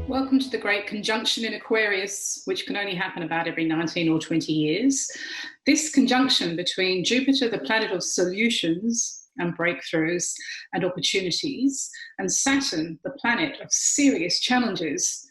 Welcome to the Great Conjunction in Aquarius, which can only happen about every 19 or 20 years. This conjunction between Jupiter, the planet of solutions and breakthroughs and opportunities, and Saturn, the planet of serious challenges,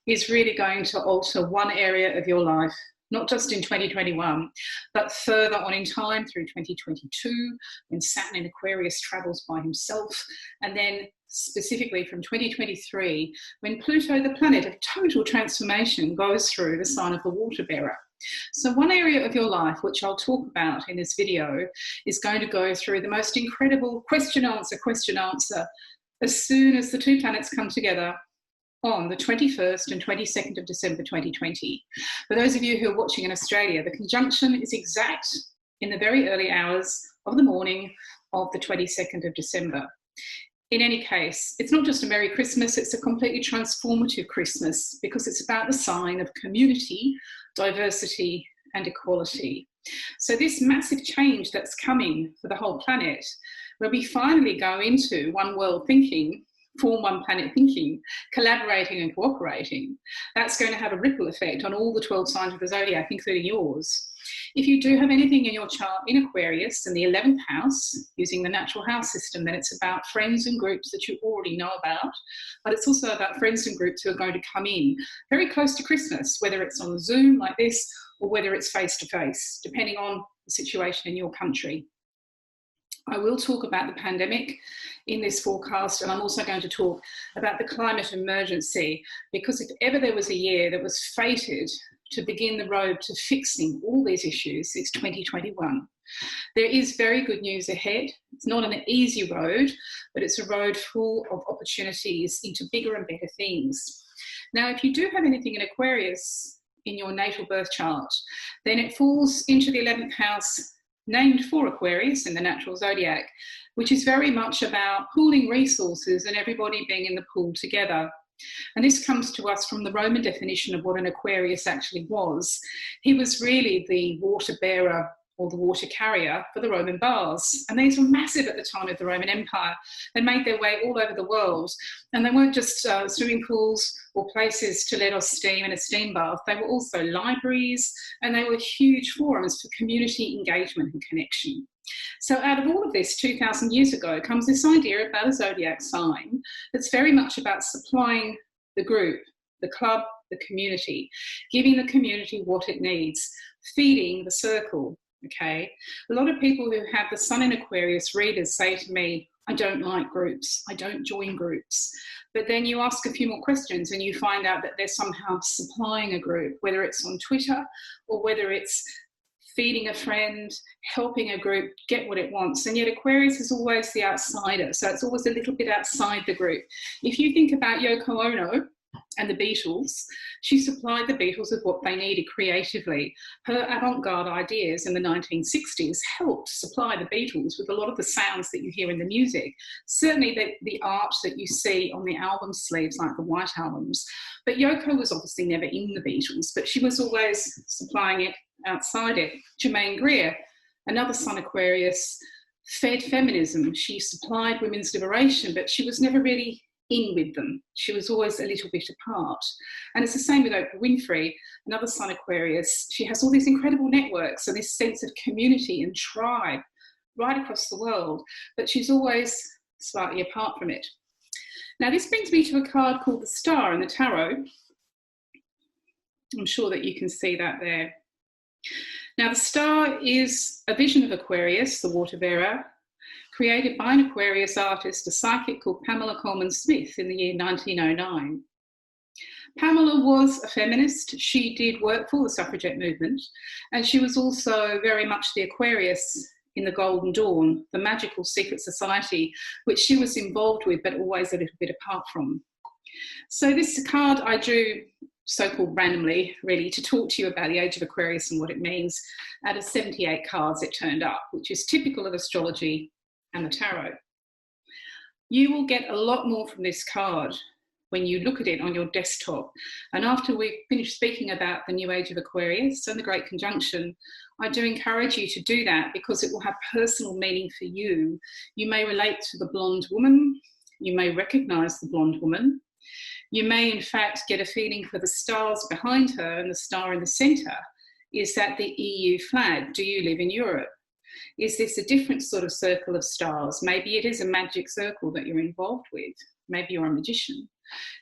is really going to alter one area of your life, not just in 2021, but further on in time through 2022, when Saturn in Aquarius travels by himself, and then specifically from 2023, when Pluto, the planet of total transformation, goes through the sign of the water bearer. So one area of your life, which I'll talk about in this video, is going to go through the most incredible question answer as soon as the two planets come together on the 21st and 22nd of December 2020. For those of you who are watching in Australia, the conjunction is exact in the very early hours of the morning of the 22nd of December. In any case, it's not just a Merry Christmas, it's a completely transformative Christmas because it's about the sign of community, diversity, and equality. So this massive change that's coming for the whole planet, where we finally go into one world thinking, form one planet thinking, collaborating and cooperating, that's going to have a ripple effect on all the 12 signs of the zodiac, including yours. If you do have anything in your chart in Aquarius in the 11th house, using the natural house system, then it's about friends and groups that you already know about, but it's also about friends and groups who are going to come in very close to Christmas, whether it's on Zoom like this or whether it's face-to-face, depending on the situation in your country. I will talk about the pandemic in this forecast, and I'm also going to talk about the climate emergency, because if ever there was a year that was fated to begin the road to fixing all these issues, it's 2021. There is very good news ahead. It's not an easy road, but it's a road full of opportunities into bigger and better things. Now, if you do have anything in Aquarius in your natal birth chart, then it falls into the 11th house, named for Aquarius in the natural zodiac, which is very much about pooling resources and everybody being in the pool together. And this comes to us from the Roman definition of what an Aquarius actually was. He was really the water bearer or the water carrier for the Roman baths. And these were massive at the time of the Roman Empire. They made their way all over the world. And they weren't just swimming pools or places to let off steam in a steam bath. They were also libraries, and they were huge forums for community engagement and connection. So out of all of this, 2,000 years ago, comes this idea about a zodiac sign that's very much about supplying the group, the club, the community, giving the community what it needs, feeding the circle. Okay, a lot of people who have the Sun in Aquarius readers say to me, I don't like groups, I don't join groups. But then you ask a few more questions and you find out that they're somehow supplying a group, whether it's on Twitter or whether it's feeding a friend, helping a group get what it wants. And yet Aquarius is always the outsider, so it's always a little bit outside the group. If you think about Yoko Ono and the Beatles, she supplied the Beatles with what they needed creatively. Her avant-garde ideas in the 1960s helped supply the Beatles with a lot of the sounds that you hear in the music. Certainly the art that you see on the album sleeves, like the White Albums. But Yoko was obviously never in the Beatles, but she was always supplying it outside it. Germaine Greer, another Sun Aquarius, fed feminism. She supplied women's liberation, but she was never really in with them. She was always a little bit apart. And it's the same with Oprah Winfrey, another Sun Aquarius. She has all these incredible networks and this sense of community and tribe right across the world, but she's always slightly apart from it. Now, this brings me to a card called the Star in the Tarot. I'm sure that you can see that there. Now, the Star is a vision of Aquarius, the water bearer, created by an Aquarius artist, a psychic called Pamela Coleman Smith in the year 1909. Pamela was a feminist. She did work for the suffragette movement, and she was also very much the Aquarius in the Golden Dawn, the magical secret society, which she was involved with, but always a little bit apart from. So this card I drew so-called randomly, really, to talk to you about the Age of Aquarius and what it means. Out of 78 cards it turned up, which is typical of astrology and the tarot. You will get a lot more from this card when you look at it on your desktop. And after we finish speaking about the new age of Aquarius and the Great Conjunction, I do encourage you to do that because it will have personal meaning for you. You may relate to the blonde woman. You may recognize the blonde woman. You may, in fact, get a feeling for the stars behind her, and the star in the center. Is that the EU flag? Do you live in Europe? Is this a different sort of circle of stars? Maybe it is a magic circle that you're involved with. Maybe you're a magician.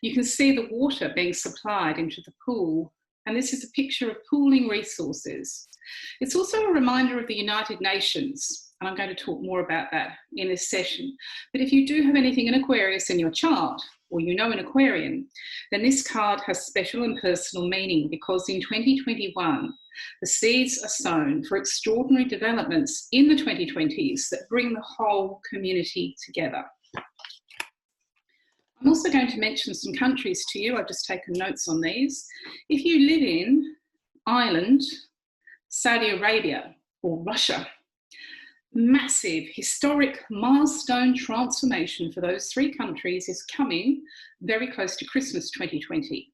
You can see the water being supplied into the pool, and this is a picture of pooling resources. It's also a reminder of the United Nations, and I'm going to talk more about that in this session. But if you do have anything in Aquarius in your chart, or you know an Aquarian, then this card has special and personal meaning because in 2021, the seeds are sown for extraordinary developments in the 2020s that bring the whole community together. I'm also going to mention some countries to you. I've just taken notes on these. If you live in Ireland, Saudi Arabia, or Russia, massive historic milestone transformation for those three countries is coming very close to Christmas 2020.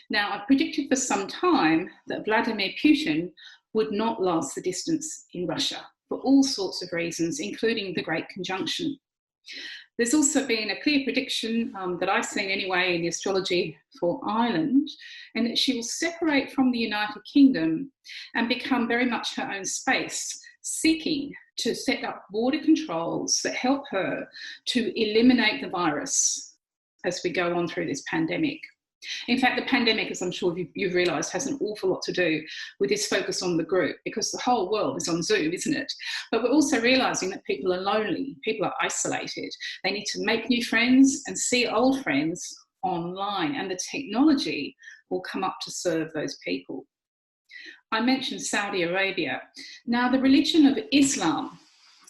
Now, I've predicted for some time that Vladimir Putin would not last the distance in Russia for all sorts of reasons, including the Great Conjunction. There's also been a clear prediction that I've seen anyway in the astrology for Ireland, and that she will separate from the United Kingdom and become very much her own space, seeking to set up border controls that help her to eliminate the virus as we go on through this pandemic. In fact, the pandemic, as I'm sure you've realised, has an awful lot to do with this focus on the group, because the whole world is on Zoom, isn't it? But we're also realising that people are lonely, people are isolated. They need to make new friends and see old friends online, and the technology will come up to serve those people. I mentioned Saudi Arabia. Now, the religion of Islam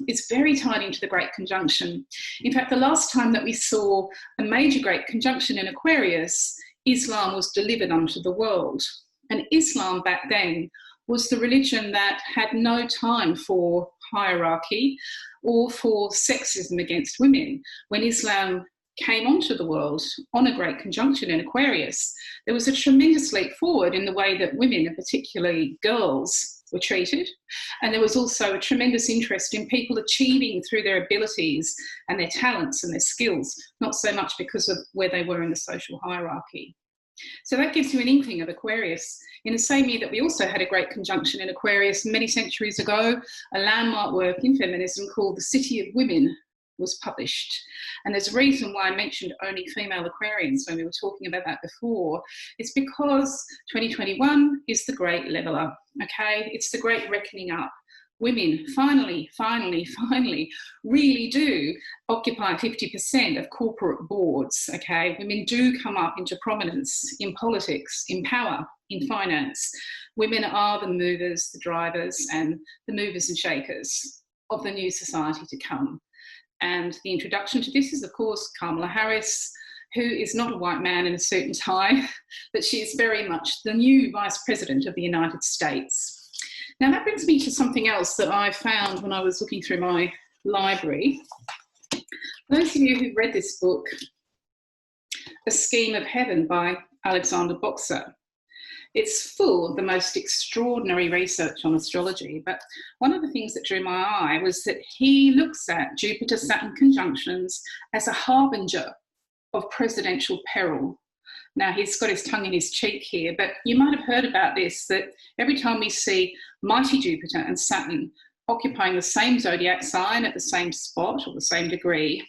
is very tied into the Great Conjunction. In fact, the last time that we saw a major Great Conjunction in Aquarius, Islam was delivered unto the world. And Islam back then was the religion that had no time for hierarchy or for sexism against women. When Islam came onto the world on a Great Conjunction in Aquarius, there was a tremendous leap forward in the way that women, and particularly girls, were treated. And there was also a tremendous interest in people achieving through their abilities and their talents and their skills, not so much because of where they were in the social hierarchy. So that gives you an inkling of Aquarius. In the same year that we also had a Great Conjunction in Aquarius many centuries ago, a landmark work in feminism called The City of Women was published. And there's a reason why I mentioned only female Aquarians when we were talking about that before. It's because 2021 is the great leveler, okay? It's the great reckoning up. Women finally really do occupy 50% of corporate boards, okay? Women do come up into prominence in politics, in power, in finance. Women are the movers, the drivers, and the movers and shakers of the new society to come. And the introduction to this is, of course, Kamala Harris, who is not a white man in a suit and tie, but she is very much the new Vice President of the United States. Now, that brings me to something else that I found when I was looking through my library. Those of you who've read this book, A Scheme of Heaven by Alexander Boxer, it's full of the most extraordinary research on astrology, but one of the things that drew my eye was that he looks at Jupiter-Saturn conjunctions as a harbinger of presidential peril. Now, he's got his tongue in his cheek here, but you might have heard about this, that every time we see mighty Jupiter and Saturn occupying the same zodiac sign at the same spot or the same degree,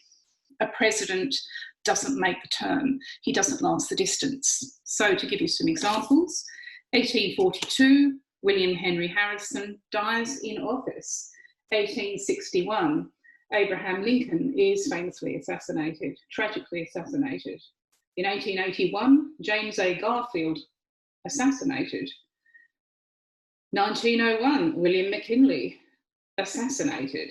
a president doesn't make the term. He doesn't last the distance. So to give you some examples, 1842, William Henry Harrison dies in office. 1861, Abraham Lincoln is famously assassinated, tragically assassinated. In 1881, James A. Garfield assassinated. 1901, William McKinley assassinated.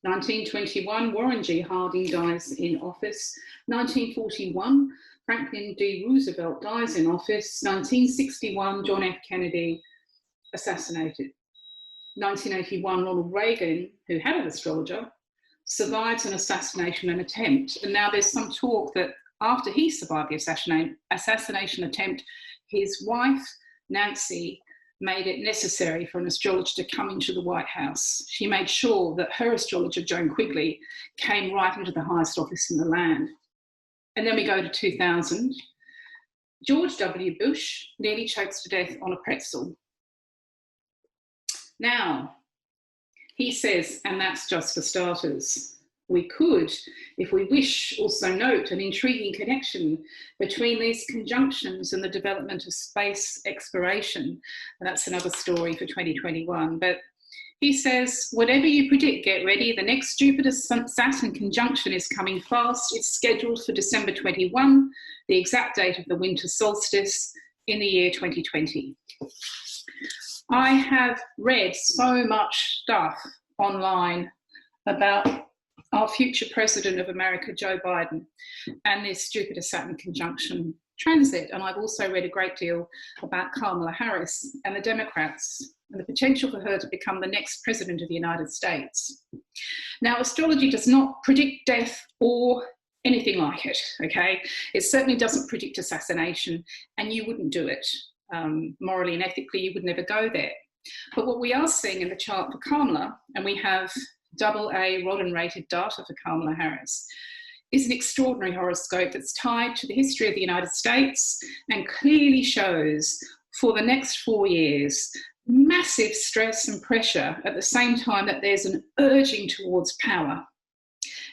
1921, Warren G. Harding dies in office. 1941, Franklin D. Roosevelt dies in office. 1961, John F. Kennedy assassinated. 1981, Ronald Reagan, who had an astrologer, survives an assassination attempt. And now there's some talk that after he survived the assassination attempt, his wife, Nancy, made it necessary for an astrologer to come into the White House. She made sure that her astrologer, Joan Quigley, came right into the highest office in the land. And then we go to 2000. George W. Bush nearly chokes to death on a pretzel. Now, he says, and that's just for starters. We could, if we wish, also note an intriguing connection between these conjunctions and the development of space exploration. And that's another story for 2021. But he says, whatever you predict, get ready. The next Jupiter-Saturn conjunction is coming fast. It's scheduled for December 21, the exact date of the winter solstice in the year 2020. I have read so much stuff online about our future president of America, Joe Biden, and this Jupiter-Saturn conjunction transit. And I've also read a great deal about Kamala Harris and the Democrats and the potential for her to become the next president of the United States. Now, astrology does not predict death or anything like it, okay? It certainly doesn't predict assassination, and you wouldn't do it. Morally and ethically, you would never go there. But what we are seeing in the chart for Kamala, and we have AA Rodden rated data for Kamala Harris, is an extraordinary horoscope that's tied to the history of the United States and clearly shows for the next 4 years massive stress and pressure at the same time that there's an urging towards power.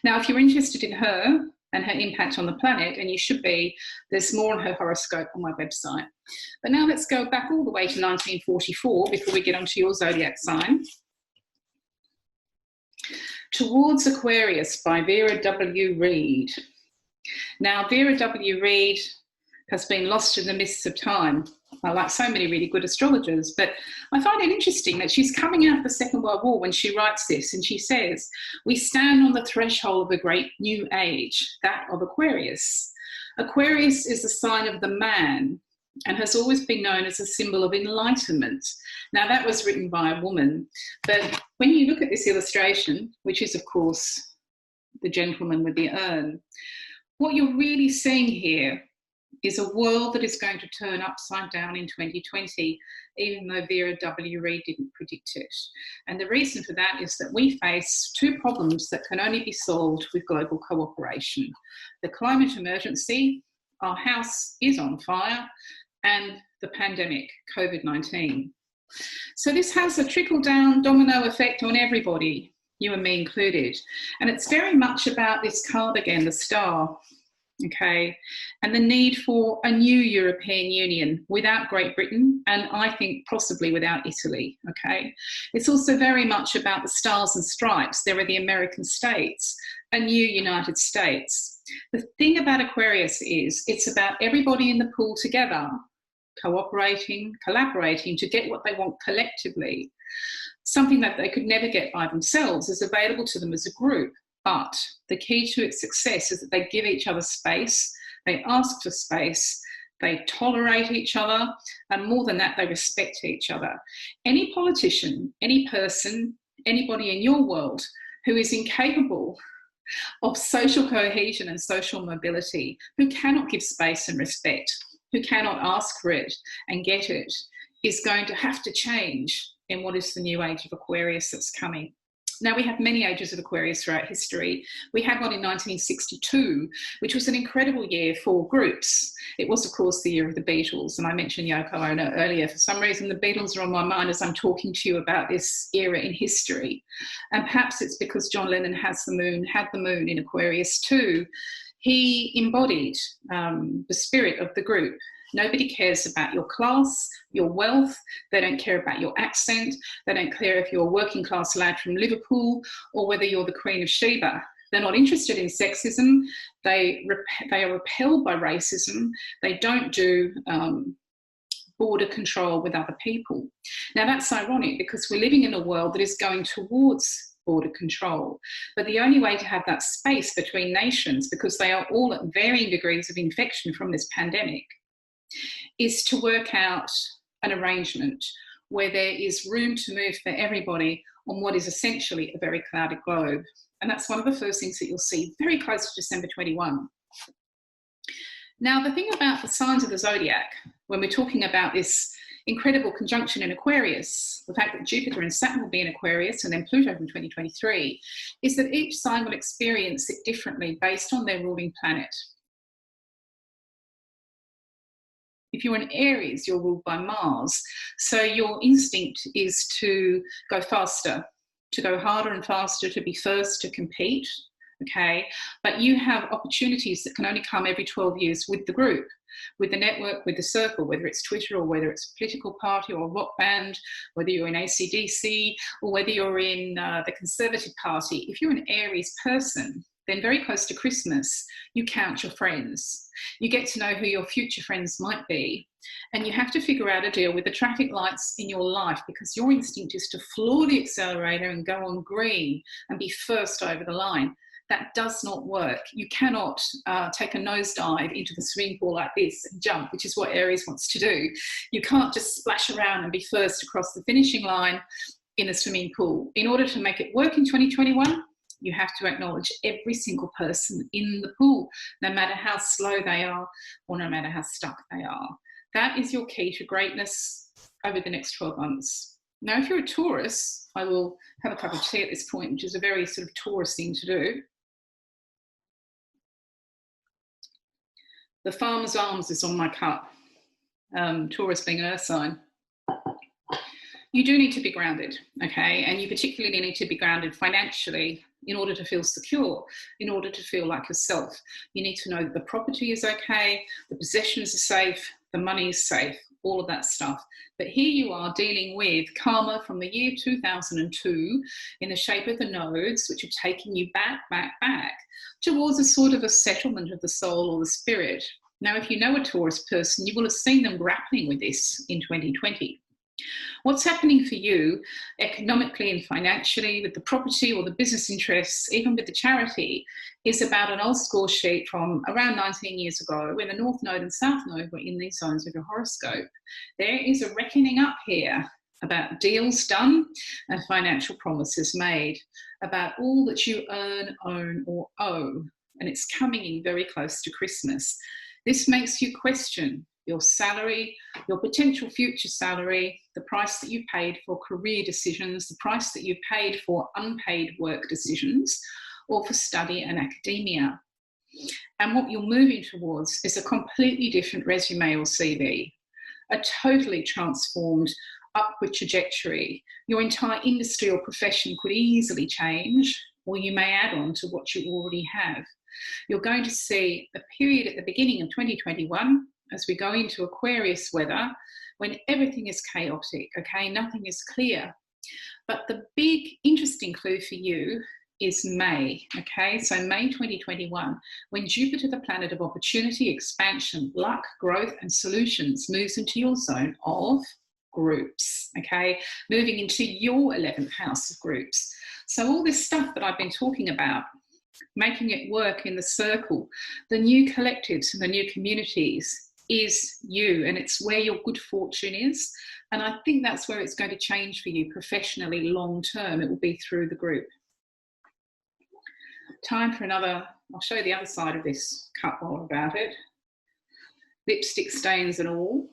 Now, if you're interested in her and her impact on the planet, and you should be, there's more on her horoscope on my website. But now let's go back all the way to 1944 before we get onto your zodiac sign. Towards Aquarius by Vera W. Reid. Now, Vera W. Reid has been lost in the mists of time, like so many really good astrologers, but I find it interesting that she's coming out of the Second World War when she writes this, and she says, we stand on the threshold of a great new age, that of Aquarius. Aquarius is the sign of the man and has always been known as a symbol of enlightenment. Now, that was written by a woman, but when you look at this illustration, which is, of course, the gentleman with the urn, what you're really seeing here is a world that is going to turn upside down in 2020, even though Vera W. Reid didn't predict it. And the reason for that is that we face two problems that can only be solved with global cooperation. The climate emergency, our house is on fire, and the pandemic, COVID-19. So this has a trickle-down domino effect on everybody, you and me included. And it's very much about this card again, the star, okay, and the need for a new European Union without Great Britain, and I think possibly without Italy, okay. It's also very much about the stars and stripes. There are the American states, a new United States. The thing about Aquarius is it's about everybody in the pool together, cooperating, collaborating to get what they want collectively. Something that they could never get by themselves is available to them as a group. But the key to its success is that they give each other space, they ask for space, they tolerate each other, and more than that, they respect each other. Any politician, any person, anybody in your world who is incapable of social cohesion and social mobility, who cannot give space and respect, who cannot ask for it and get it, is going to have to change in what is the new age of Aquarius that's coming. Now, we have many ages of Aquarius throughout history. We had one in 1962, which was an incredible year for groups. It was, of course, the year of the Beatles, and I mentioned Yoko Ono earlier. For some reason, the Beatles are on my mind as I'm talking to you about this era in history. And perhaps it's because John Lennon had the moon in Aquarius too. He embodied the spirit of the group. Nobody cares about your class, your wealth. They don't care about your accent. They don't care if you're a working class lad from Liverpool or whether you're the Queen of Sheba. They're not interested in sexism. They are repelled by racism. They don't do border control with other people. Now, that's ironic because we're living in a world that is going towards border control. But the only way to have that space between nations, because they are all at varying degrees of infection from this pandemic, is to work out an arrangement where there is room to move for everybody on what is essentially a very clouded globe. And that's one of the first things that you'll see very close to December 21. Now, the thing about the signs of the zodiac, when we're talking about this incredible conjunction in Aquarius, the fact that Jupiter and Saturn will be in Aquarius and then Pluto in 2023, is that each sign will experience it differently based on their ruling planet. If you're an Aries, you're ruled by Mars. So your instinct is to go faster, to go harder and faster, to be first, to compete, okay? But you have opportunities that can only come every 12 years with the group, with the network, with the circle, whether it's Twitter or whether it's a political party or a rock band, whether you're in AC/DC or whether you're in the Conservative Party. If you're an Aries person, then very close to Christmas, you count your friends. You get to know who your future friends might be. And you have to figure out a deal with the traffic lights in your life, because your instinct is to floor the accelerator and go on green and be first over the line. That does not work. You cannot take a nosedive into the swimming pool like this and jump, which is what Aries wants to do. You can't just splash around and be first across the finishing line in a swimming pool. In order to make it work in 2021, you have to acknowledge every single person in the pool, no matter how slow they are or no matter how stuck they are. That is your key to greatness over the next 12 months. Now, if you're a Taurus, I will have a cup of tea at this point, which is a very sort of Taurus thing to do. The Farmer's Arms is on my cup, Taurus being an earth sign. You do need to be grounded, okay? And you particularly need to be grounded financially in order to feel secure, in order to feel like yourself. You need to know that the property is okay, the possessions are safe, the money is safe, all of that stuff. But here you are dealing with karma from the year 2002 in the shape of the nodes, which are taking you back towards a sort of a settlement of the soul or the spirit. Now, if you know a Taurus person, you will have seen them grappling with this in 2020. What's happening for you economically and financially with the property or the business interests, even with the charity, is about an old score sheet from around 19 years ago when the North Node and South Node were in these zones of your horoscope. There is a reckoning up here about deals done and financial promises made, about all that you earn, own or owe, and it's coming in very close to Christmas. This makes you question your salary, your potential future salary, the price that you paid for career decisions, the price that you paid for unpaid work decisions, or for study and academia. And what you're moving towards is a completely different resume or CV, a totally transformed upward trajectory. Your entire industry or profession could easily change, or you may add on to what you already have. You're going to see a period at the beginning of 2021 as we go into Aquarius weather, when everything is chaotic, okay, nothing is clear. But the big interesting clue for you is May, okay, so May 2021, when Jupiter, the planet of opportunity, expansion, luck, growth and solutions, moves into your zone of groups, okay, moving into your 11th house of groups. So all this stuff that I've been talking about, making it work in the circle, the new collectives and the new communities, is you, and it's where your good fortune is. And I think that's where it's going to change for you professionally long term. It will be through the group. Time for another, I'll show you the other side of this cup while about it. Lipstick stains and all.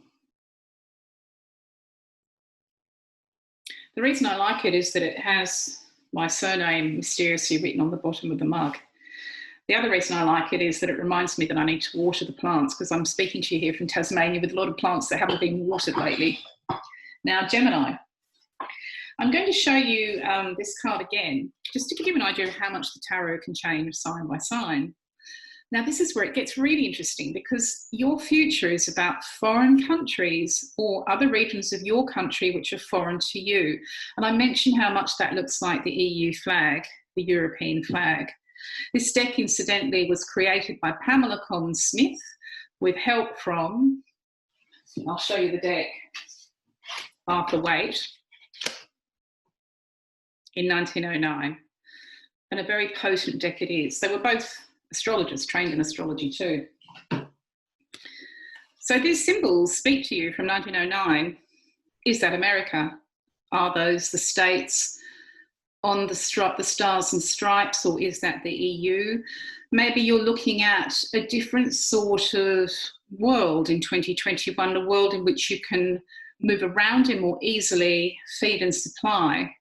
The reason I like it is that it has my surname mysteriously written on the bottom of the mug. The other reason I like it is that it reminds me that I need to water the plants, because I'm speaking to you here from Tasmania with a lot of plants that haven't been watered lately. Now, Gemini. I'm going to show you this card again, just to give you an idea of how much the tarot can change sign by sign. Now, this is where it gets really interesting, because your future is about foreign countries or other regions of your country which are foreign to you. And I mentioned how much that looks like the EU flag, the European flag. This deck, incidentally, was created by Pamela Collins Smith with help from, I'll show you the deck, Arthur Waite in 1909. And a very potent deck it is. They were both astrologers, trained in astrology too. So these symbols speak to you from 1909. Is that America? Are those the states on the stars and stripes, or is that the EU? Maybe you're looking at a different sort of world in 2021, a world in which you can move around in more easily, feed and supply.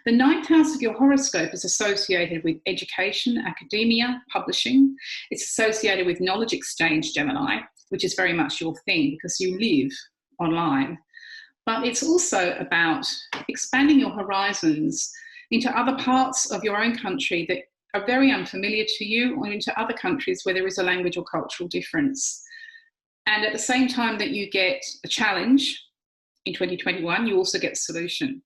The ninth house of your horoscope is associated with education, academia, publishing. It's associated with knowledge exchange, Gemini, which is very much your thing because you live online. But it's also about expanding your horizons into other parts of your own country that are very unfamiliar to you, or into other countries where there is a language or cultural difference. And at the same time that you get a challenge in 2021, you also get a solution.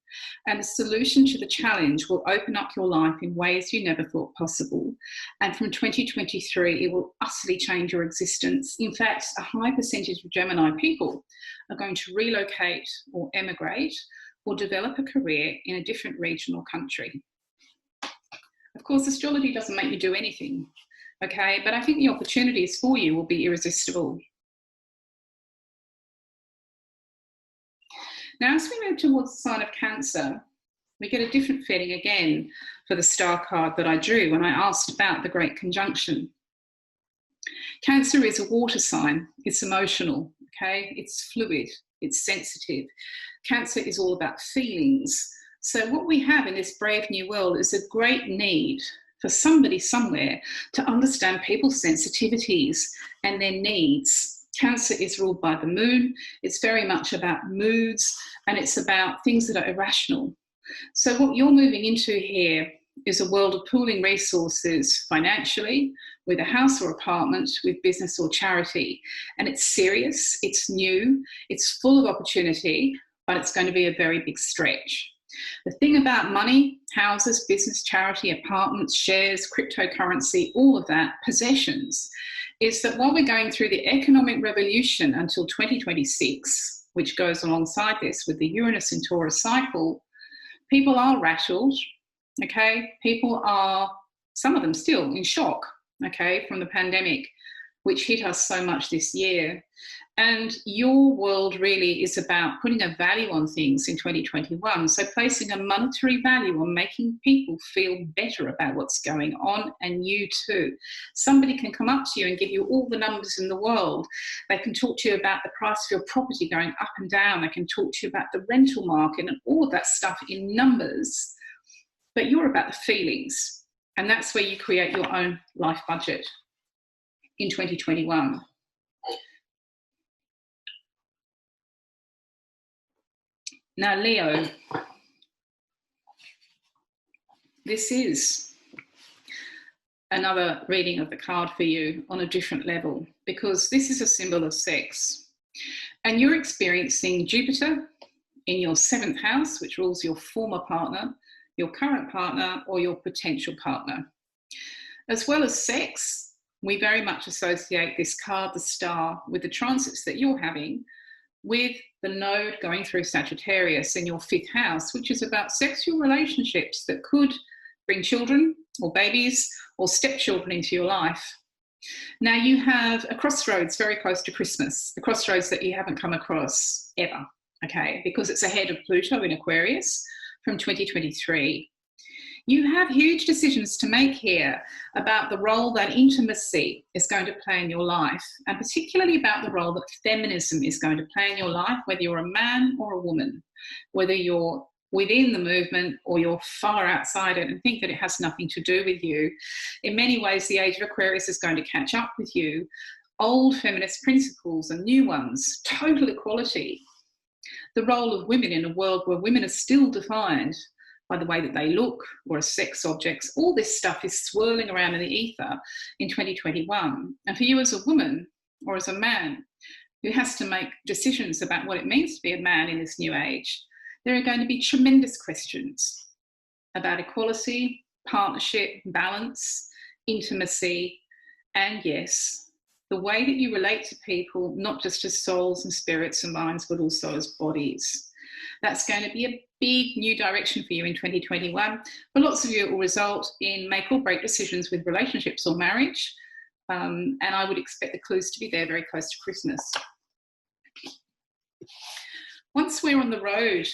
And the solution to the challenge will open up your life in ways you never thought possible. And from 2023, it will utterly change your existence. In fact, a high percentage of Gemini people are going to relocate or emigrate or develop a career in a different region or country. Of course, astrology doesn't make you do anything, okay? But I think the opportunities for you will be irresistible. Now, as we move towards the sign of Cancer, we get a different feeling again for the star card that I drew when I asked about the Great Conjunction. Cancer is a water sign. It's emotional, okay? It's fluid. It's sensitive. Cancer is all about feelings. So what we have in this brave new world is a great need for somebody somewhere to understand people's sensitivities and their needs. Cancer is ruled by the moon. It's very much about moods, and it's about things that are irrational. So what you're moving into here is a world of pooling resources financially, with a house or apartment, with business or charity. And it's serious, it's new, it's full of opportunity, but it's going to be a very big stretch. The thing about money, houses, business, charity, apartments, shares, cryptocurrency, all of that, possessions, is that while we're going through the economic revolution until 2026, which goes alongside this with the Uranus and Taurus cycle, people are rattled, okay? People are, some of them still in shock, okay, from the pandemic, which hit us so much this year. And your world really is about putting a value on things in 2021. So placing a monetary value on making people feel better about what's going on, and you too. Somebody can come up to you and give you all the numbers in the world. They can talk to you about the price of your property going up and down. They can talk to you about the rental market and all of that stuff in numbers. But you're about the feelings. And that's where you create your own life budget in 2021. Now, Leo, this is another reading of the card for you on a different level, because this is a symbol of sex. And you're experiencing Jupiter in your 7th house, which rules your former partner, your current partner, or your potential partner. As well as sex, we very much associate this card, the star, with the transits that you're having, with the node going through Sagittarius in your 5th house, which is about sexual relationships that could bring children or babies or stepchildren into your life. Now you have a crossroads very close to Christmas, a crossroads that you haven't come across ever, okay, because it's ahead of Pluto in Aquarius from 2023. You have huge decisions to make here about the role that intimacy is going to play in your life, and particularly about the role that feminism is going to play in your life, whether you're a man or a woman, whether you're within the movement or you're far outside it and think that it has nothing to do with you. In many ways, the Age of Aquarius is going to catch up with you. Old feminist principles and new ones, total equality, the role of women in a world where women are still defined by the way that they look or as sex objects. All this stuff is swirling around in the ether in 2021. And for you as a woman or as a man who has to make decisions about what it means to be a man in this new age, there are going to be tremendous questions about equality, partnership, balance, intimacy, and yes, the way that you relate to people, not just as souls and spirits and minds, but also as bodies. That's going to be a big new direction for you in 2021. For lots of you, it will result in make or break decisions with relationships or marriage. And I would expect the clues to be there very close to Christmas. Once we're on the road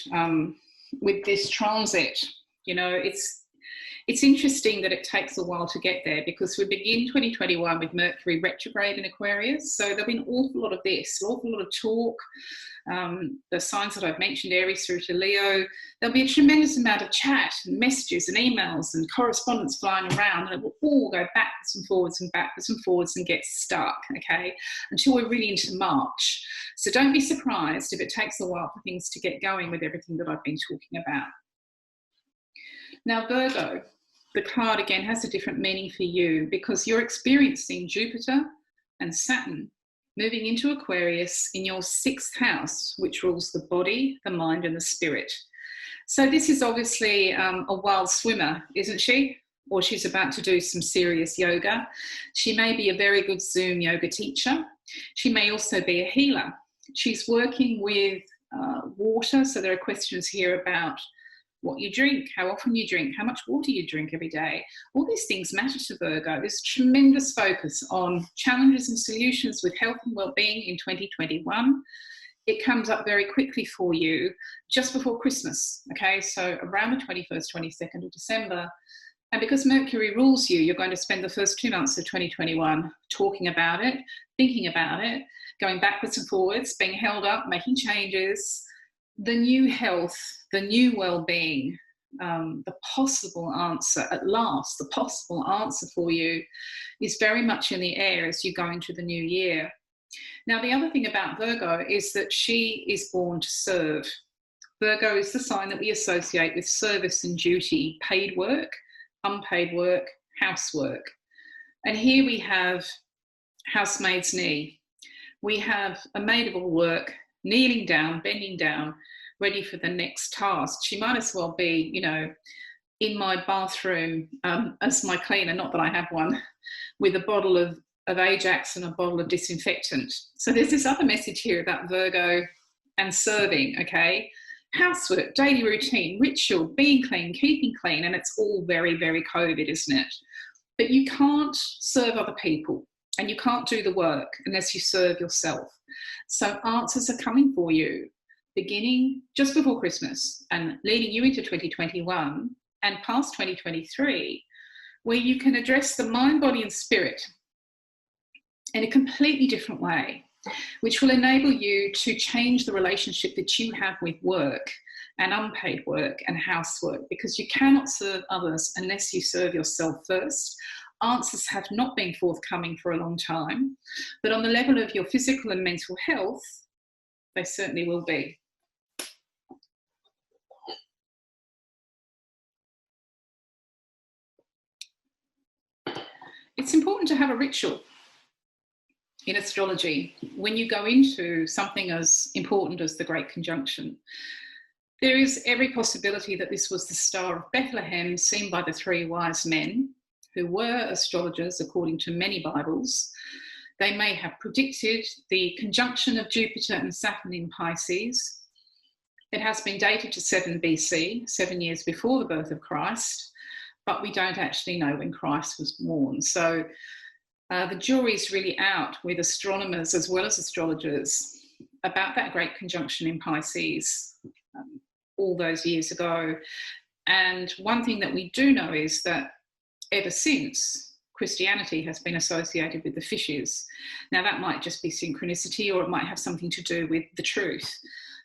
with this transit You know, it's interesting that it takes a while to get there, because we begin 2021 with Mercury retrograde in Aquarius. So there'll be an awful lot of this, an awful lot of talk. The signs that I've mentioned, Aries through to Leo, there'll be a tremendous amount of chat and messages and emails and correspondence flying around, and it will all go backwards and forwards and get stuck, okay, until we're really into March. So don't be surprised if it takes a while for things to get going with everything that I've been talking about. Now, Virgo, the card again has a different meaning for you, because you're experiencing Jupiter and Saturn moving into Aquarius in your 6th house, which rules the body, the mind, and the spirit. So this is obviously a wild swimmer, isn't she? Or she's about to do some serious yoga. She may be a very good Zoom yoga teacher. She may also be a healer. She's working with water. So there are questions here about what you drink, how often you drink, how much water you drink every day. All these things matter to Virgo. There's tremendous focus on challenges and solutions with health and well-being in 2021. It comes up very quickly for you just before Christmas, okay? So around the 21st, 22nd of December. And because Mercury rules you, you're going to spend the first 2 months of 2021 talking about it, thinking about it, going backwards and forwards, being held up, making changes. The new health, the new well-being, the possible answer, at last, the possible answer for you is very much in the air as you go into the new year. Now, the other thing about Virgo is that she is born to serve. Virgo is the sign that we associate with service and duty, paid work, unpaid work, housework. And here we have housemaid's knee. We have a maid of all work, kneeling down, bending down, ready for the next task. She might as well be, you know, in my bathroom as my cleaner, not that I have one, with a bottle of Ajax and a bottle of disinfectant. So there's this other message here about Virgo and serving, okay? Housework, daily routine, ritual, being clean, keeping clean, and it's all very, very COVID, isn't it? But you can't serve other people and you can't do the work unless you serve yourself. So answers are coming for you, beginning just before Christmas and leading you into 2021 and past 2023, where you can address the mind, body, and spirit in a completely different way, which will enable you to change the relationship that you have with work and unpaid work and housework, because you cannot serve others unless you serve yourself first. Answers have not been forthcoming for a long time, but on the level of your physical and mental health, they certainly will be. It's important to have a ritual in astrology when you go into something as important as the Great Conjunction. There is every possibility that this was the Star of Bethlehem seen by the 3 wise men, who were astrologers according to many Bibles. They may have predicted the conjunction of Jupiter and Saturn in Pisces. It has been dated to 7 BC, 7 years before the birth of Christ, but we don't actually know when Christ was born. So the jury's really out with astronomers as well as astrologers about that great conjunction in Pisces all those years ago. And one thing that we do know is that ever since, Christianity has been associated with the fishes. Now that might just be synchronicity, or it might have something to do with the truth.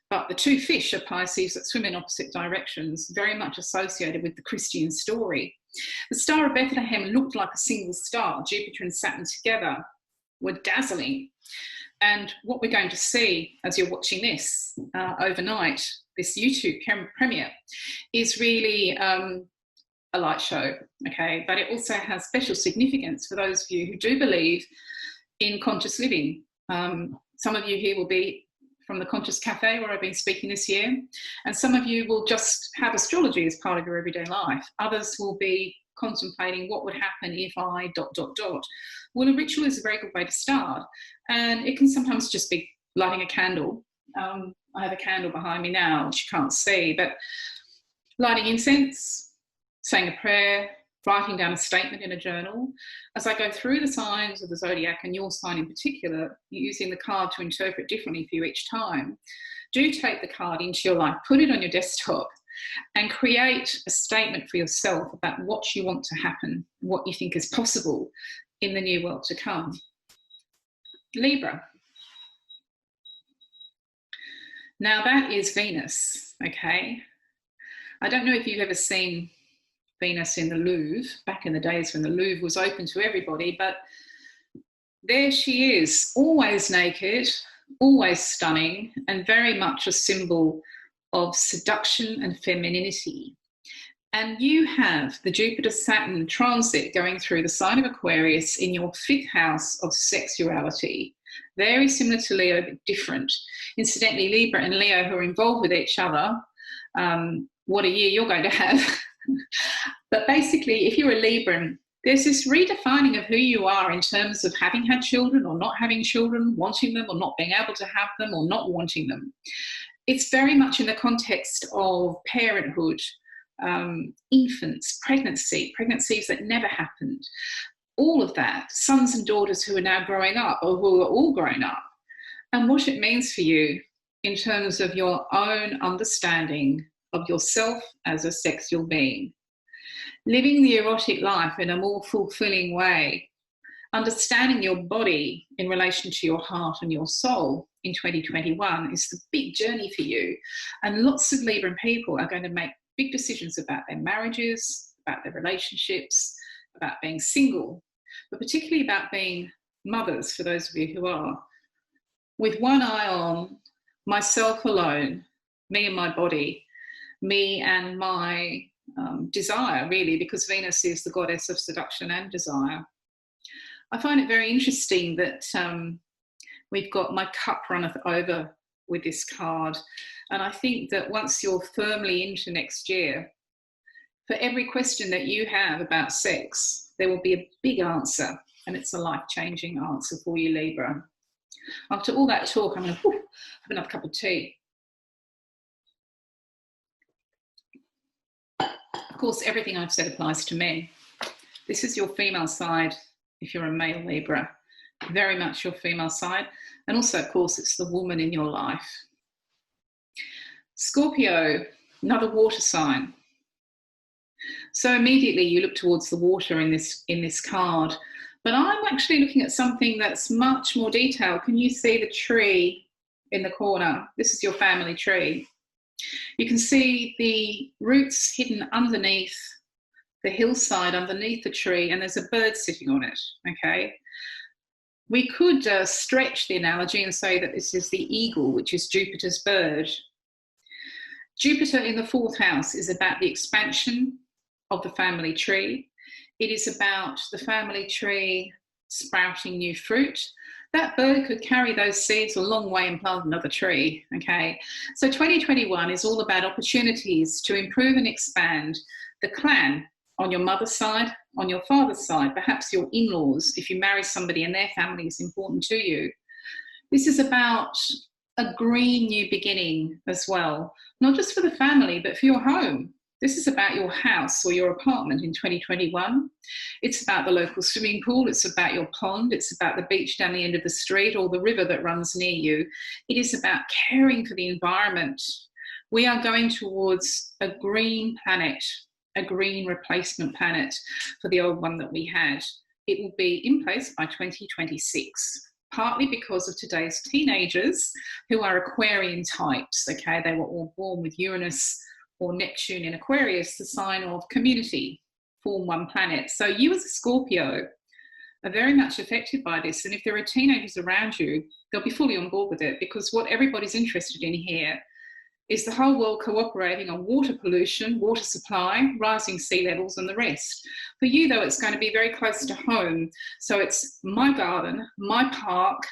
But the 2 fish are Pisces that swim in opposite directions, very much associated with the Christian story. The Star of Bethlehem looked like a single star. Jupiter and Saturn together were dazzling. And what we're going to see as you're watching this overnight, this YouTube premiere, is really a light show, okay? But it also has special significance for those of you who do believe in conscious living. Some of you here will be from the Conscious Cafe, where I've been speaking this year, and some of you will just have astrology as part of your everyday life. Others will be contemplating what would happen if I ... Well, a ritual is a very good way to start, and it can sometimes just be lighting a candle. I have a candle behind me now, which you can't see, but lighting incense, saying a prayer, writing down a statement in a journal. As I go through the signs of the zodiac, and your sign in particular, using the card to interpret differently for you each time, do take the card into your life, put it on your desktop, and create a statement for yourself about what you want to happen, what you think is possible in the new world to come. Libra. Now that is Venus, okay? I don't know if you've ever seen Venus in the Louvre, back in the days when the Louvre was open to everybody, but there she is, always naked, always stunning, and very much a symbol of seduction and femininity. And you have the Jupiter-Saturn transit going through the sign of Aquarius in your 5th house of sexuality. Very similar to Leo, but different. Incidentally, Libra and Leo, who are involved with each other, what a year you're going to have. But basically, if you're a Libran, there's this redefining of who you are in terms of having had children or not having children, wanting them or not being able to have them or not wanting them. It's very much in the context of parenthood, infants, pregnancies that never happened. All of that, sons and daughters who are now growing up or who are all grown up, and what it means for you in terms of your own understanding of yourself as a sexual being. Living the erotic life in a more fulfilling way, understanding your body in relation to your heart and your soul in 2021 is the big journey for you. And lots of Libran people are going to make big decisions about their marriages, about their relationships, about being single, but particularly about being mothers, for those of you who are, with one eye on myself alone, me and my body, me and my desire, really, because Venus is the goddess of seduction and desire. I find it very interesting that we've got my cup runneth over with this card. And I think that once you're firmly into next year, for every question that you have about sex, there will be a big answer, and it's a life-changing answer for you, Libra. After all that talk, I'm going to have another cup of tea. Of course, everything I've said applies to men. This is your female side if you're a male Libra, very much your female side. And also, of course, it's the woman in your life. Scorpio, another water sign. So immediately you look towards the water in this card. But I'm actually looking at something that's much more detailed. Can you see the tree in the corner? This is your family tree. You can see the roots hidden underneath the hillside, underneath the tree, and there's a bird sitting on it, okay? We could stretch the analogy and say that this is the eagle, which is Jupiter's bird. Jupiter in the 4th house is about the expansion of the family tree. It is about the family tree sprouting new fruit. That bird could carry those seeds a long way and plant another tree, okay? So 2021 is all about opportunities to improve and expand the clan on your mother's side, on your father's side, perhaps your in-laws, if you marry somebody and their family is important to you. This is about a green new beginning as well, not just for the family, but for your home. This is about your house or your apartment in 2021. It's about the local swimming pool. It's about your pond. It's about the beach down the end of the street or the river that runs near you. It is about caring for the environment. We are going towards a green planet, a green replacement planet for the old one that we had. It will be in place by 2026. Partly because of today's teenagers who are Aquarian types, okay? They were all born with Uranus or Neptune in Aquarius, the sign of community, form one planet. So you as a Scorpio are very much affected by this. And if there are teenagers around you, they'll be fully on board with it, because what everybody's interested in here is the whole world cooperating on water pollution, water supply, rising sea levels and the rest. For you though, it's going to be very close to home. So it's my garden, my park,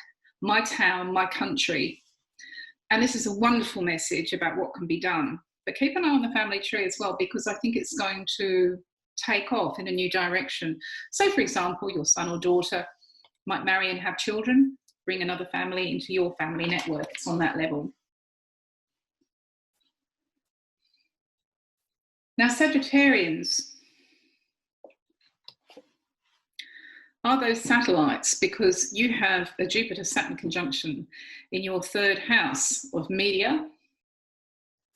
my town, my country. And this is a wonderful message about what can be done. But keep an eye on the family tree as well, because I think it's going to take off in a new direction. So for example, your son or daughter might marry and have children, bring another family into your family network. It's on that level. Now, Sagittarians are those satellites, because you have a Jupiter-Saturn conjunction in your 3rd house of media,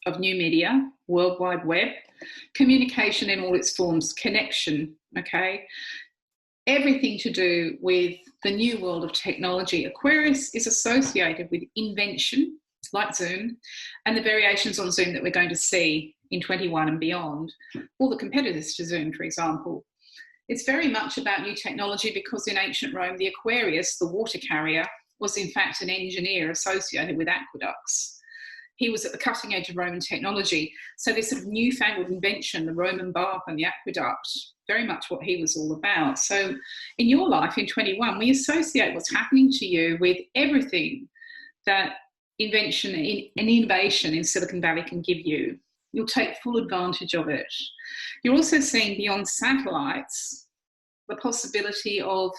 of new media, World Wide Web, communication in all its forms, connection, okay? Everything to do with the new world of technology. Aquarius is associated with invention, like Zoom, and the variations on Zoom that we're going to see in 21 and beyond, or the competitors to Zoom, for example. It's very much about new technology because in ancient Rome, the Aquarius, the water carrier, was in fact an engineer associated with aqueducts. He was at the cutting edge of Roman technology. So this sort of newfangled invention, the Roman bath and the aqueduct, very much what he was all about. So in your life in 21, we associate what's happening to you with everything that invention and innovation in Silicon Valley can give you. You'll take full advantage of it. You're also seeing beyond satellites the possibility of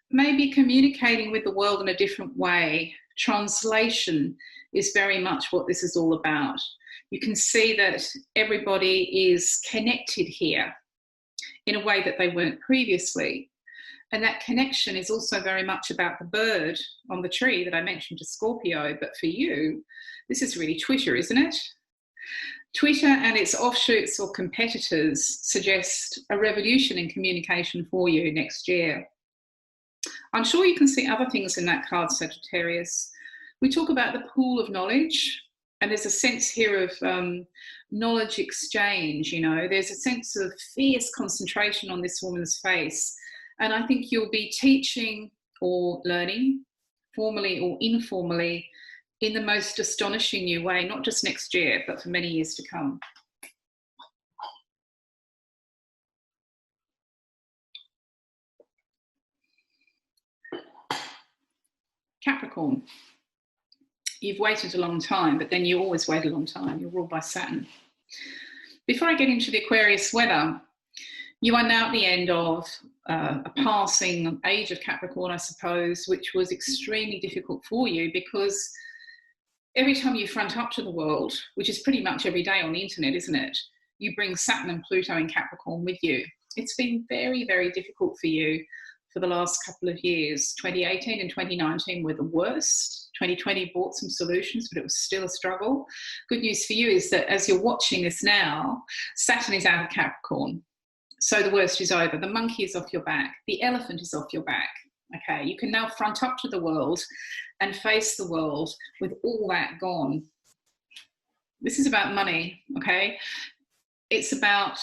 maybe communicating with the world in a different way. Translation is very much what this is all about. You can see that everybody is connected here in a way that they weren't previously. And that connection is also very much about the bird on the tree that I mentioned to Scorpio. But for you, this is really Twitter, isn't it? Twitter and its offshoots or competitors suggest a revolution in communication for you next year. I'm sure you can see other things in that card, Sagittarius. We talk about the pool of knowledge, and there's a sense here of knowledge exchange, you know. There's a sense of fierce concentration on this woman's face. And I think you'll be teaching or learning, formally or informally, in the most astonishing new way, not just next year, but for many years to come. Capricorn. You've waited a long time, but then you always wait a long time. You're ruled by Saturn. Before I get into the Aquarius weather, you are now at the end of a passing age of Capricorn, I suppose, which was extremely difficult for you because every time you front up to the world, which is pretty much every day on the internet, isn't it? You bring Saturn and Pluto in Capricorn with you. It's been very, very difficult for you for the last couple of years. 2018 and 2019 were the worst. 2020 brought some solutions, but it was still a struggle. Good news for you is that as you're watching this now, Saturn is out of Capricorn. So the worst is over. The monkey is off your back. The elephant is off your back. Okay, you can now front up to the world and face the world with all that gone. This is about money, okay? It's about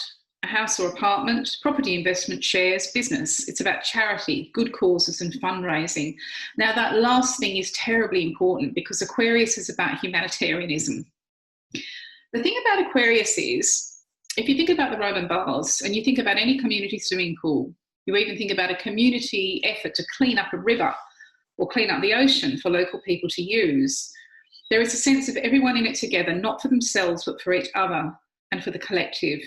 a house or apartment, property investment, shares, business. It's about charity, good causes and fundraising. Now that last thing is terribly important because Aquarius is about humanitarianism. The thing about Aquarius is, if you think about the Roman baths and you think about any community swimming pool, you even think about a community effort to clean up a river or clean up the ocean for local people to use, there is a sense of everyone in it together, not for themselves, but for each other and for the collective.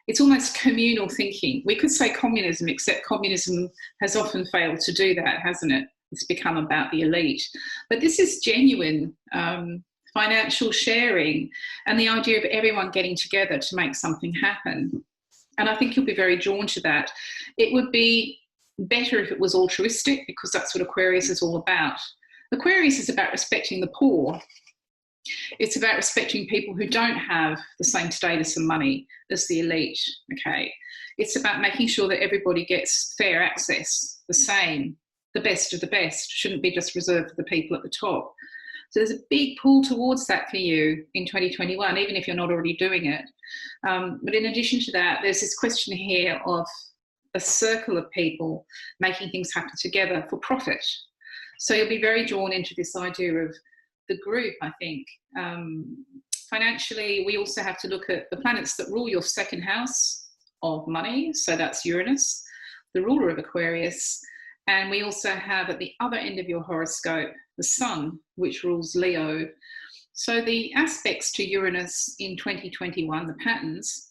It's almost communal thinking. We could say communism, except communism has often failed to do that, hasn't it? It's become about the elite. But this is genuine financial sharing and the idea of everyone getting together to make something happen. And I think you'll be very drawn to that. It would be better if it was altruistic because that's what Aquarius is all about. Aquarius is about respecting the poor. It's about respecting people who don't have the same status and money as the elite, okay? It's about making sure that everybody gets fair access, the same, the best of the best, shouldn't be just reserved for the people at the top. So there's a big pull towards that for you in 2021, even if you're not already doing it. But in addition to that, there's this question here of a circle of people making things happen together for profit. So you'll be very drawn into this idea of the group, I think. Financially, we also have to look at the planets that rule your second house of money. So that's Uranus, the ruler of Aquarius. And we also have at the other end of your horoscope, the Sun, which rules Leo. So the aspects to Uranus in 2021, the patterns,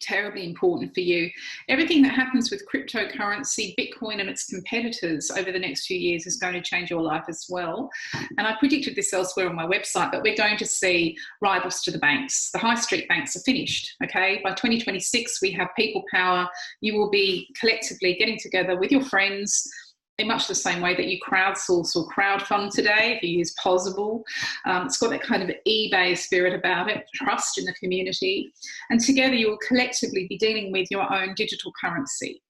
terribly important for you. Everything that happens with cryptocurrency, Bitcoin and its competitors over the next few years is going to change your life as well. And I predicted this elsewhere on my website, but we're going to see rivals to the banks. The high street banks are finished, okay? By 2026, we have people power. You will be collectively getting together with your friends in much the same way that you crowdsource or crowdfund today, if you use Possible. It's got that kind of eBay spirit about it, trust in the community. And together you will collectively be dealing with your own digital currency.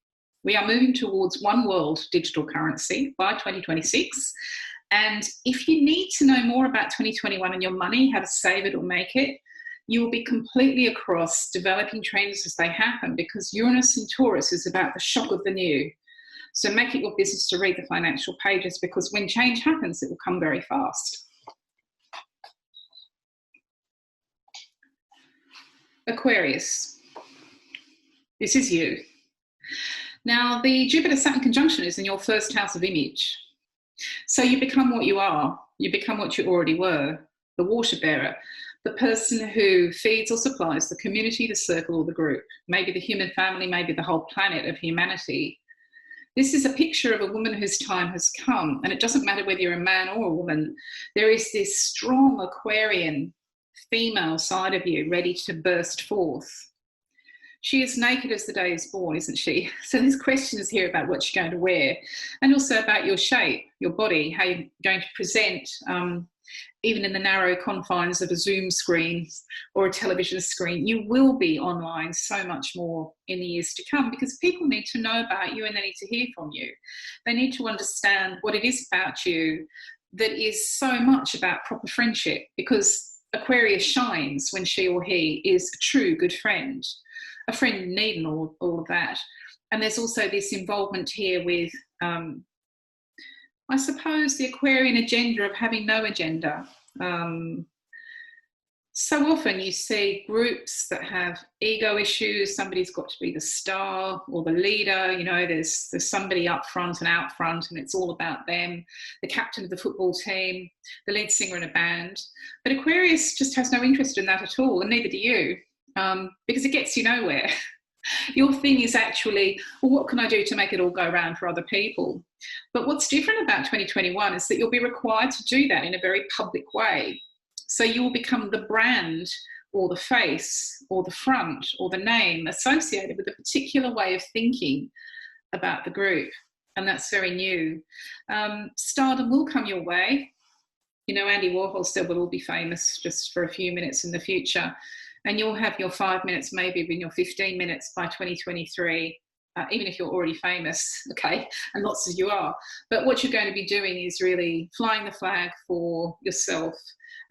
We are moving towards one world digital currency by 2026. And if you need to know more about 2021 and your money, how to save it or make it, you will be completely across developing trends as they happen, because Uranus in Taurus is about the shock of the new. So make it your business to read the financial pages, because when change happens, it will come very fast. Aquarius, this is you. Now, the Jupiter-Saturn conjunction is in your first house of image. So you become what you are. You become what you already were, the water bearer, the person who feeds or supplies the community, the circle, or the group, maybe the human family, maybe the whole planet of humanity. This is a picture of a woman whose time has come, and it doesn't matter whether you're a man or a woman. There is this strong Aquarian female side of you ready to burst forth. She is naked as the day is born, isn't she? So there's questions here about what you're going to wear, and also about your shape, your body, how you're going to present, even in the narrow confines of a Zoom screen or a television screen. You will be online so much more in the years to come, because people need to know about you and they need to hear from you. They need to understand what it is about you that is so much about proper friendship, because Aquarius shines when she or he is a true good friend, a friend in need and all of that. And there's also this involvement here with, I suppose, the Aquarian agenda of having no agenda. So often you see groups that have ego issues. Somebody's got to be the star or the leader. You know, there's somebody up front and out front, and it's all about them. The captain of the football team, the lead singer in a band. But Aquarius just has no interest in that at all, and neither do you, because it gets you nowhere. Your thing is actually, well, what can I do to make it all go round for other people? But what's different about 2021 is that you'll be required to do that in a very public way. So you will become the brand or the face or the front or the name associated with a particular way of thinking about the group. And that's very new. Stardom will come your way. You know, Andy Warhol said we'll all be famous just for a few minutes in the future. And you'll have your 5 minutes, maybe even your 15 minutes by 2023, even if you're already famous, okay, and lots of you are. But what you're going to be doing is really flying the flag for yourself,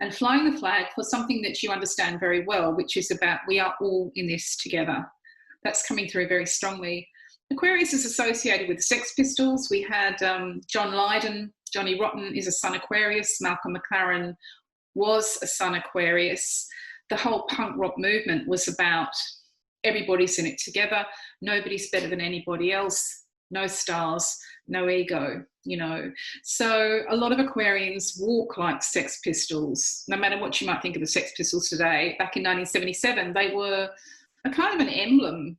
and flying the flag for something that you understand very well, which is about we are all in this together. That's coming through very strongly. Aquarius is associated with the Sex Pistols. We had John Lydon. Johnny Rotten is a Sun Aquarius. Malcolm McLaren was a Sun Aquarius. The whole punk rock movement was about everybody's in it together. Nobody's better than anybody else. No stars, no ego, you know. So a lot of Aquarians walk like Sex Pistols. No matter what you might think of the Sex Pistols today, back in 1977, they were a kind of an emblem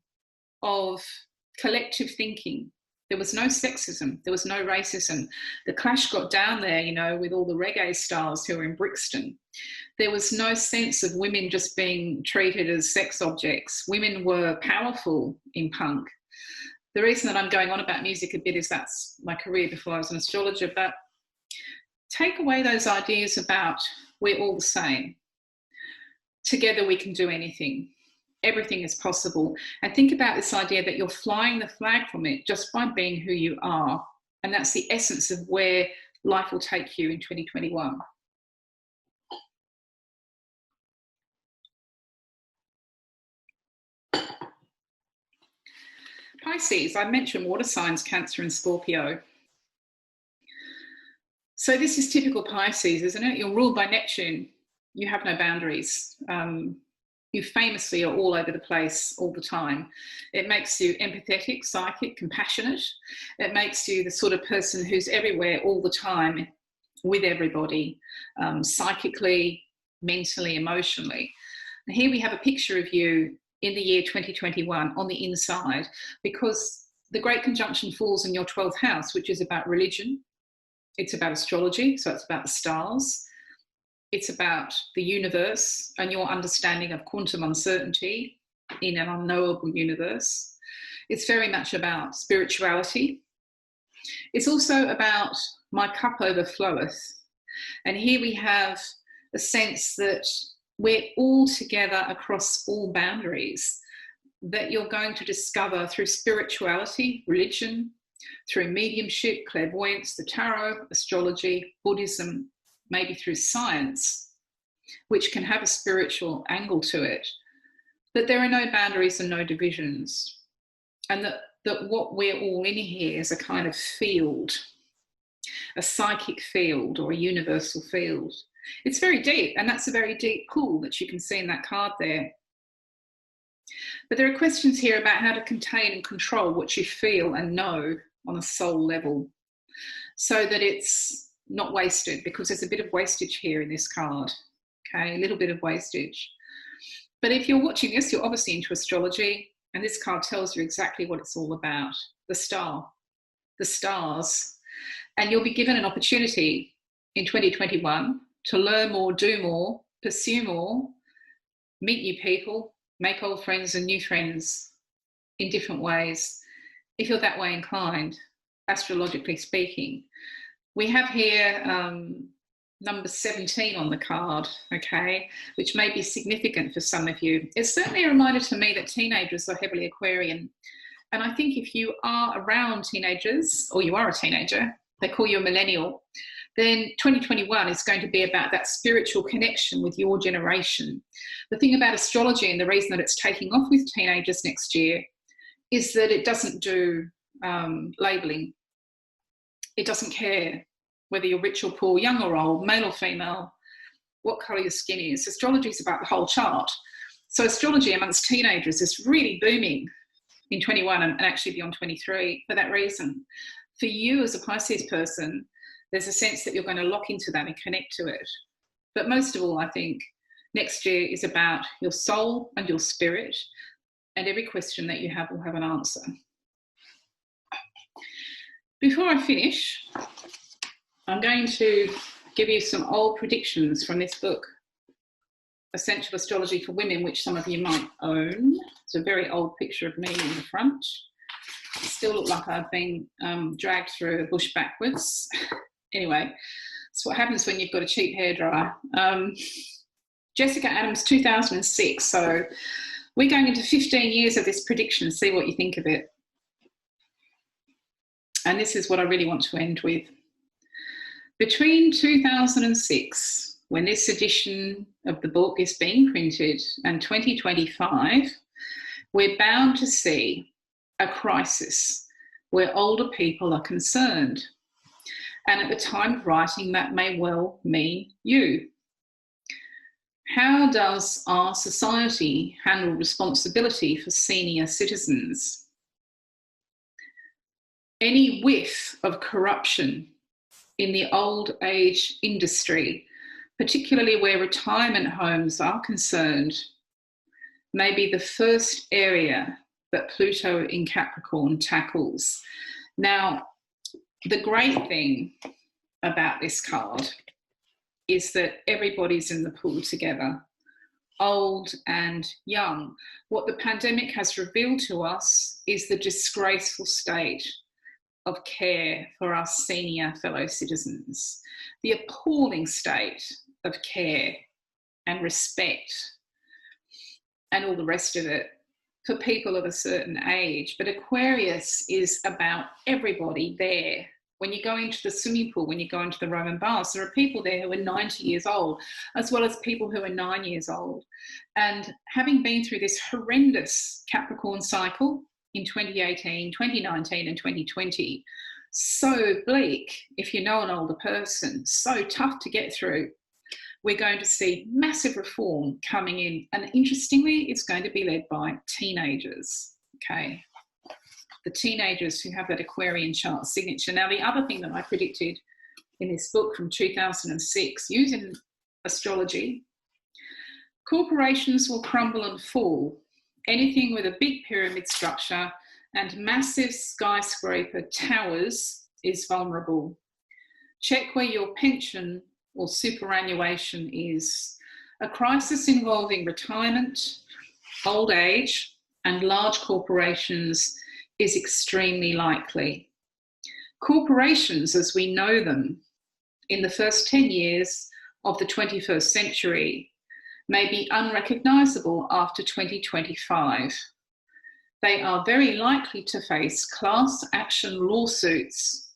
of collective thinking. There was no sexism. There was no racism. The Clash got down there, you know, with all the reggae stars who were in Brixton. There was no sense of women just being treated as sex objects. Women were powerful in punk. The reason that I'm going on about music a bit is that's my career before I was an astrologer, but take away those ideas about we're all the same. Together we can do anything. Everything is possible. And think about this idea that you're flying the flag from it just by being who you are. And that's the essence of where life will take you in 2021. Pisces, I mentioned water signs, Cancer and Scorpio. So this is typical Pisces, isn't it? You're ruled by Neptune. You have no boundaries. You famously are all over the place all the time. It makes you empathetic, psychic, compassionate. It makes you the sort of person who's everywhere all the time with everybody, psychically, mentally, emotionally. And here we have a picture of you in the year 2021 on the inside, because the Great Conjunction falls in your 12th house, which is about religion. It's about astrology, so it's about the stars. It's about the universe and your understanding of quantum uncertainty in an unknowable universe. It's very much about spirituality. It's also about my cup overfloweth. And here we have a sense that we're all together across all boundaries, that you're going to discover through spirituality, religion, through mediumship, clairvoyance, the tarot, astrology, Buddhism, maybe through science, which can have a spiritual angle to it, that there are no boundaries and no divisions, and that what we're all in here is a kind of field, a psychic field or a universal field. It's very deep, and that's a very deep pool that you can see in that card there. But there are questions here about how to contain and control what you feel and know on a soul level, so that it's not wasted, because there's a bit of wastage here in this card, okay, a little bit of wastage. But if you're watching this, you're obviously into astrology, and this card tells you exactly what it's all about, the star, the stars. And you'll be given an opportunity in 2021 to learn more, do more, pursue more, meet new people, make old friends and new friends in different ways, if you're that way inclined, astrologically speaking. We have here number 17 on the card, okay, which may be significant for some of you. It's certainly a reminder to me that teenagers are heavily Aquarian. And I think if you are around teenagers, or you are a teenager, they call you a millennial, then 2021 is going to be about that spiritual connection with your generation. The thing about astrology, and the reason that it's taking off with teenagers next year, is that it doesn't do labelling. It doesn't care whether you're rich or poor, young or old, male or female, what colour your skin is. Astrology is about the whole chart. So astrology amongst teenagers is really booming in 21 and actually beyond 23 for that reason. For you as a Pisces person, there's a sense that you're going to lock into that and connect to it. But most of all, I think next year is about your soul and your spirit, and every question that you have will have an answer. Before I finish, I'm going to give you some old predictions from this book, Essential Astrology for Women, which some of you might own. It's a very old picture of me in the front. I still look like I've been dragged through a bush backwards. Anyway, it's what happens when you've got a cheap hairdryer. Jessica Adams, 2006. So we're going into 15 years of this prediction. See what you think of it. And this is what I really want to end with. Between 2006, when this edition of the book is being printed, and 2025, we're bound to see a crisis where older people are concerned. And at the time of writing, that may well mean you. How does our society handle responsibility for senior citizens? Any whiff of corruption in the old age industry, particularly where retirement homes are concerned, may be the first area that Pluto in Capricorn tackles. Now, the great thing about this card is that everybody's in the pool together, old and young. What the pandemic has revealed to us is the disgraceful state of care for our senior fellow citizens, the appalling state of care and respect and all the rest of it for people of a certain age. But Aquarius is about everybody there. When you go into the swimming pool, when you go into the Roman baths, there are people there who are 90 years old, as well as people who are 9 years old. And having been through this horrendous Capricorn cycle in 2018, 2019 and 2020, so bleak if you know an older person, so tough to get through, we're going to see massive reform coming in. And interestingly, it's going to be led by teenagers, okay? The teenagers who have that Aquarian chart signature. Now, the other thing that I predicted in this book from 2006, using astrology, corporations will crumble and fall. Anything with a big pyramid structure and massive skyscraper towers is vulnerable. Check where your pension or superannuation is. A crisis involving retirement, old age, and large corporations is extremely likely. Corporations, as we know them, in the first 10 years of the 21st century may be unrecognisable after 2025. They are very likely to face class action lawsuits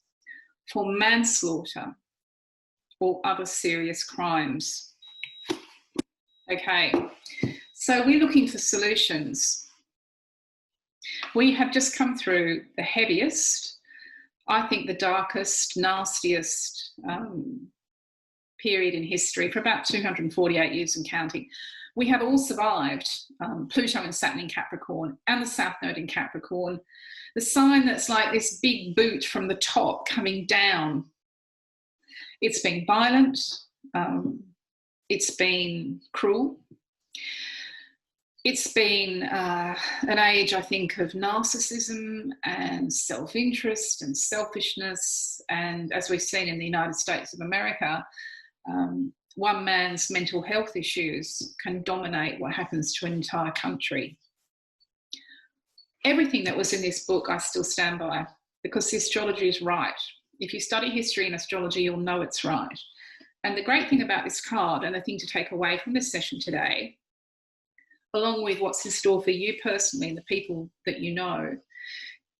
for manslaughter or other serious crimes. Okay, so we're looking for solutions. We have just come through the heaviest, I think the darkest, nastiest period in history for about 248 years and counting. We have all survived Pluto and Saturn in Capricorn and the South Node in Capricorn, the sign that's like this big boot from the top coming down. It's been violent, it's been cruel, it's been an age, I think, of narcissism and self-interest and selfishness, and as we've seen in the United States of America, one man's mental health issues can dominate what happens to an entire country. Everything that was in this book I still stand by, because the astrology is right. If you study history and astrology, you'll know it's right. And the great thing about this card, and the thing to take away from this session today, along with what's in store for you personally and the people that you know,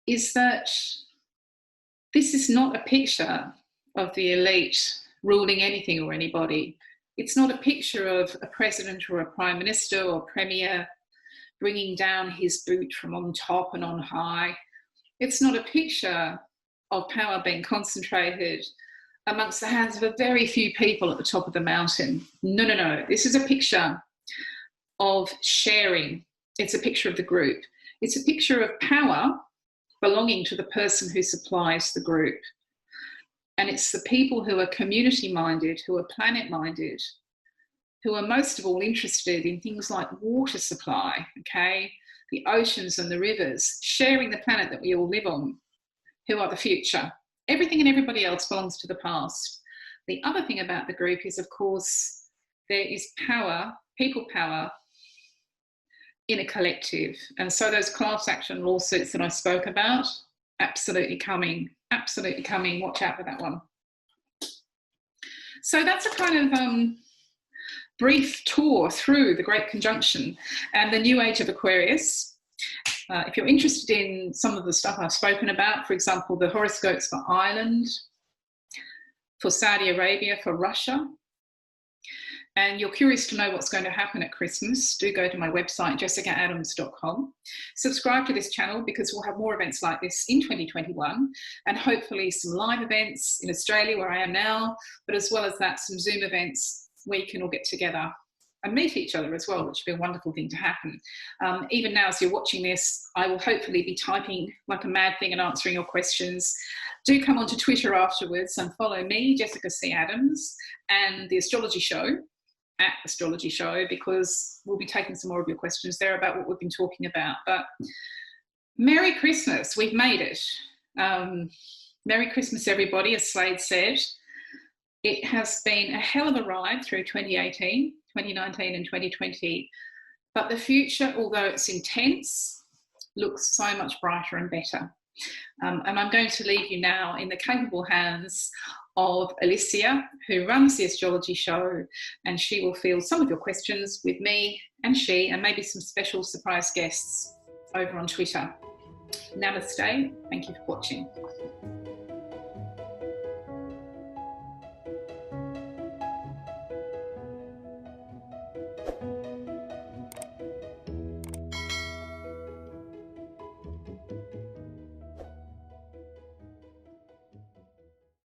is that this is not a picture of the elite ruling anything or anybody. It's not a picture of a president or a prime minister or premier bringing down his boot from on top and on high. It's not a picture of power being concentrated amongst the hands of a very few people at the top of the mountain. No, no, no. This is a picture of sharing. It's a picture of the group. It's a picture of power belonging to the person who supplies the group. And it's the people who are community-minded, who are planet-minded, who are most of all interested in things like water supply, okay, the oceans and the rivers, sharing the planet that we all live on, who are the future. Everything and everybody else belongs to the past. The other thing about the group is, of course, there is power, people power, in a collective. And so those class action lawsuits that I spoke about, absolutely coming, absolutely coming. Watch out for that one. So that's a kind of brief tour through the Great Conjunction and the new Age of Aquarius. If you're interested in some of the stuff I've spoken about, for example, the horoscopes for Ireland, for Saudi Arabia, for Russia, and you're curious to know what's going to happen at Christmas, do go to my website, jessicaadams.com. Subscribe to this channel because we'll have more events like this in 2021 and hopefully some live events in Australia where I am now, but as well as that, some Zoom events where you can all get together and meet each other as well, which would be a wonderful thing to happen. Even now, as you're watching this, I will hopefully be typing like a mad thing and answering your questions. Do come onto Twitter afterwards and follow me, Jessica C. Adams, and the Astrology Show, at Astrology Show, because we'll be taking some more of your questions there about what we've been talking about. But Merry Christmas, we've made it. Merry Christmas, everybody, as Slade said. It has been a hell of a ride through 2018, 2019 and 2020, but the future, although it's intense, looks so much brighter and better. And I'm going to leave you now in the capable hands of Alicia, who runs the Astrology Show, and she will field some of your questions with me and she, and maybe some special surprise guests over on Twitter. Namaste. Thank you for watching.